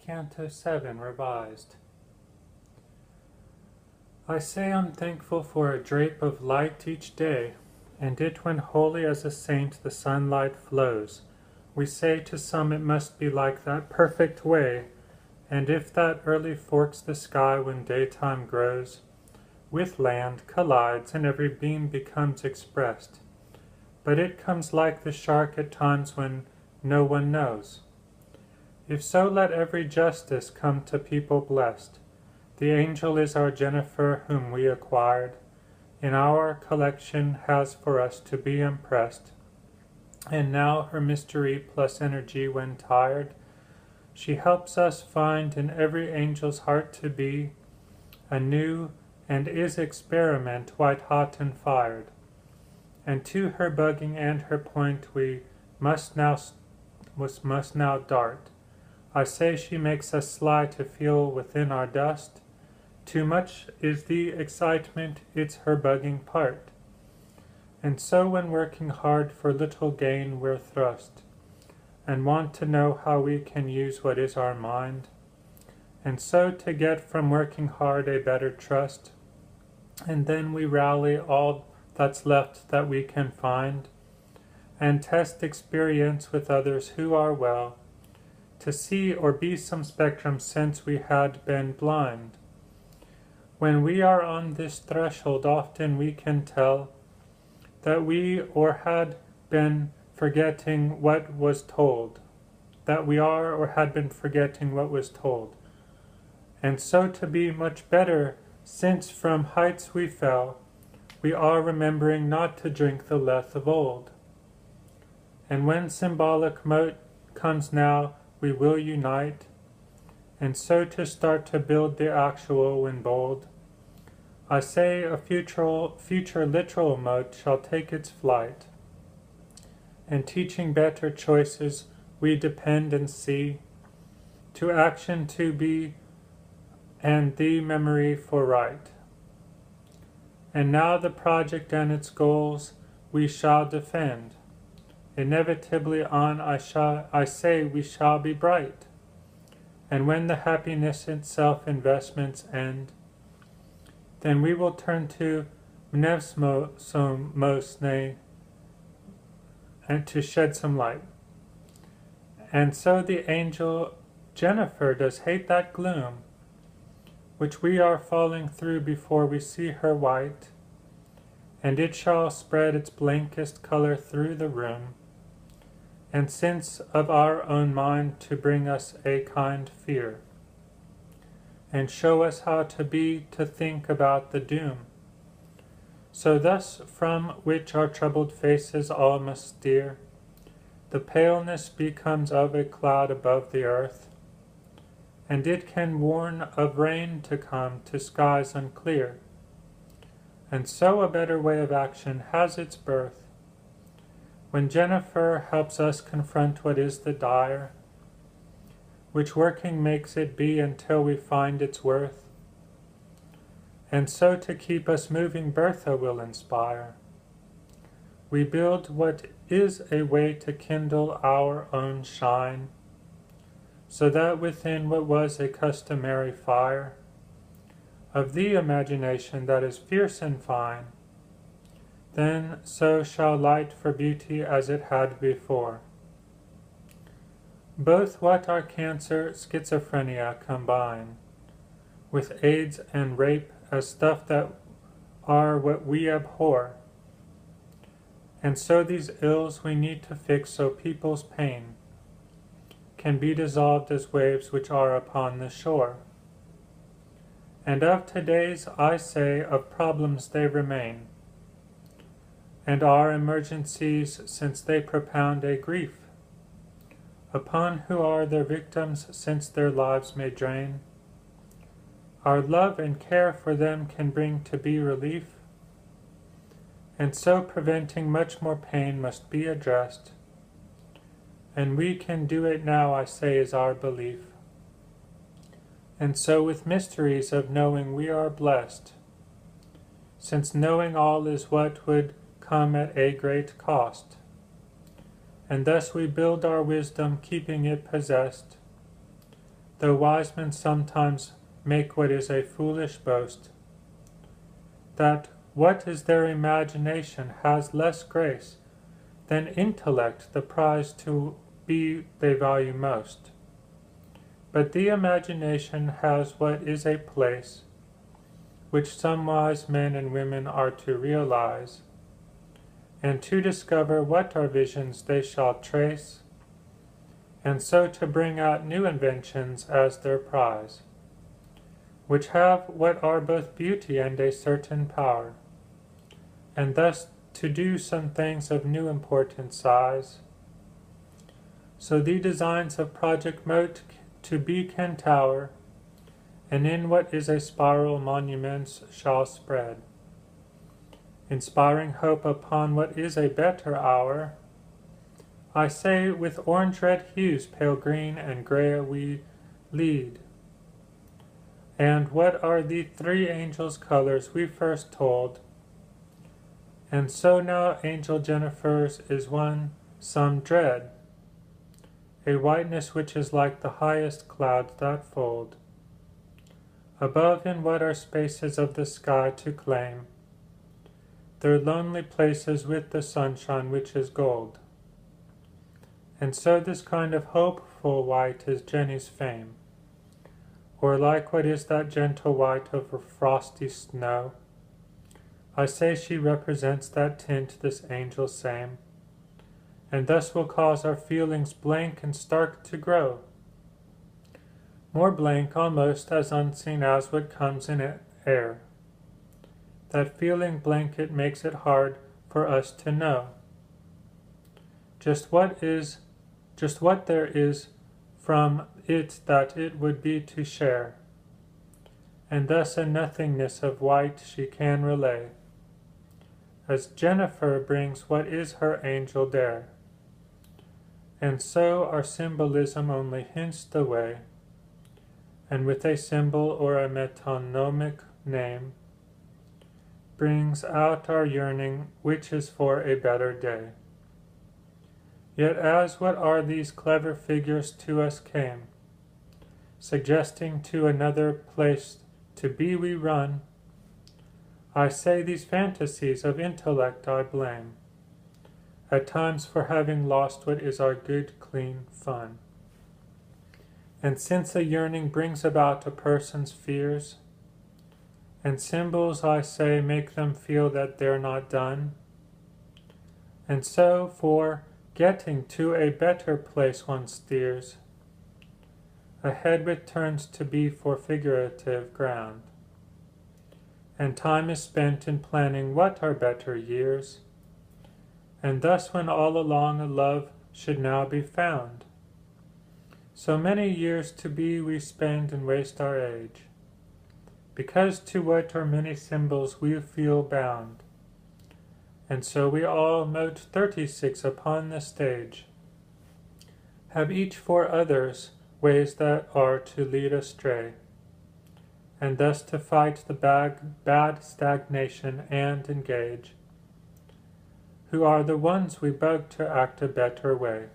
Canto 7 revised. I say I'm thankful for a drape of light each day, and it when holy as a saint the sunlight flows. We say to some it must be like that perfect way, and if that early forks the sky when daytime grows, with land collides and every beam becomes expressed. But it comes like the shark at times when no one knows. If so, let every justice come to people blessed. The angel is our Jennifer whom we acquired, in our collection has for us to be impressed. And now her mystery plus energy when tired, she helps us find in every angel's heart to be a new and is experiment white hot and fired. And to her bugging and her point we must now dart. I say she makes us sly to feel within our dust. Too much is the excitement, it's her bugging part. And so when working hard for little gain we're thrust, and want to know how we can use what is our mind, and so to get from working hard a better trust, and then we rally all that's left that we can find, and test experience with others who are well, to see or be some spectrum since we had been blind. When we are on this threshold, often we can tell that we or had been forgetting what was told, that we are or had been forgetting what was told, and so to be much better, since from heights we fell, we are remembering not to drink the leth of old. And when symbolic mote comes now, we will unite, and so to start to build the actual when bold. I say a future literal mote shall take its flight, and teaching better choices we depend and see, to action to be, and the memory for right. And now the project and its goals we shall defend. Inevitably on I say we shall be bright. And when the happiness itself investments end, then we will turn to mnevsmosne and to shed some light. And so the angel Jennifer does hate that gloom, which we are falling through before we see her white, and it shall spread its blankest color through the room, and sense of our own mind to bring us a kind fear, and show us how to be to think about the doom. So thus from which our troubled faces all must steer, the paleness becomes of a cloud above the earth, and it can warn of rain to come to skies unclear. And so a better way of action has its birth, when Jennifer helps us confront what is the dire, which working makes it be until we find its worth. And so to keep us moving Bertha will inspire. We build what is a way to kindle our own shine, so that within what was a customary fire of the imagination that is fierce and fine, then so shall light for beauty as it had before. Both what our cancer, schizophrenia combine, with AIDS and rape as stuff that are what we abhor. And so these ills we need to fix so people's pain can be dissolved as waves which are upon the shore. And of today's, I say, of problems they remain, and are emergencies since they propound a grief, upon who are their victims since their lives may drain. Our love and care for them can bring to be relief, and so preventing much more pain must be addressed, and we can do it now, I say, is our belief. And so with mysteries of knowing we are blessed, since knowing all is what would come at a great cost, and thus we build our wisdom keeping it possessed, though wise men sometimes make what is a foolish boast, that what is their imagination has less grace than intellect, the prize to be they value most. But the imagination has what is a place which some wise men and women are to realize, and to discover what are visions they shall trace, and so to bring out new inventions as their prize, which have what are both beauty and a certain power, and thus to do some things of new important size. So the designs of Project Mote to be can tower, and in what is a spiral monuments shall spread, inspiring hope upon what is a better hour. I say with orange-red hues, pale green and grey we lead. And what are the three angels' colors we first told? And so now Angel Jennifer's is one some dread, a whiteness which is like the highest clouds that fold above in what are spaces of the sky to claim their lonely places with the sunshine which is gold. And so this kind of hopeful white is Jenny's fame, or like what is that gentle white over frosty snow. I say she represents that tint, this angel same, and thus will cause our feelings blank and stark to grow, more blank almost as unseen as what comes in air. That feeling blanket makes it hard for us to know just what there is from it that it would be to share, and thus a nothingness of white she can relay, as Jennifer brings what is her angel dare. And so our symbolism only hints the way, and with a symbol or a metonymic name brings out our yearning, which is for a better day. Yet as what are these clever figures to us came, suggesting to another place to be we run, I say these fantasies of intellect I blame, at times for having lost what is our good, clean fun. And since a yearning brings about a person's fears, and symbols, I say, make them feel that they're not done, and so for getting to a better place one steers, ahead which turns to be for figurative ground, and time is spent in planning what are better years, and thus when all along a love should now be found, so many years to be we spend and waste our age, because to what are many symbols we feel bound, and so we all, mote 36 upon the stage, have each for others ways that are to lead astray, and thus to fight the bad stagnation and engage, who are the ones we bug to act a better way.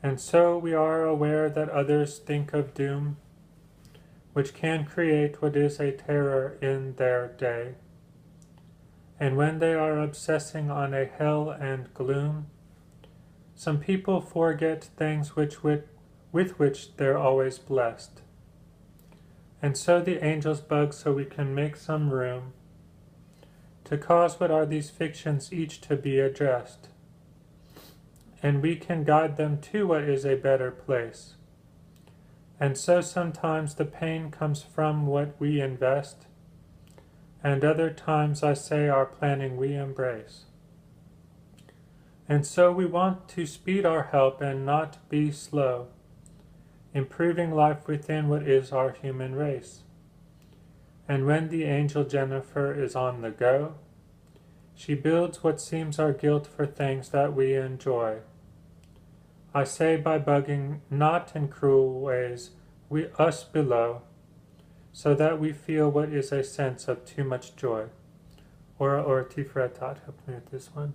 And so we are aware that others think of doom, which can create what is a terror in their day. And when they are obsessing on a hell and gloom, some people forget things with which they're always blessed. And so the angels bug so we can make some room to cause what are these fictions each to be addressed, and we can guide them to what is a better place. And so sometimes the pain comes from what we invest, and other times I say our planning we embrace. And so we want to speed our help and not be slow, improving life within what is our human race. And when the angel Jennifer is on the go, she builds what seems our guilt for things that we enjoy. I say by bugging not in cruel ways us below, so that we feel what is a sense of too much joy. Ora ora tiferet, help me with this one.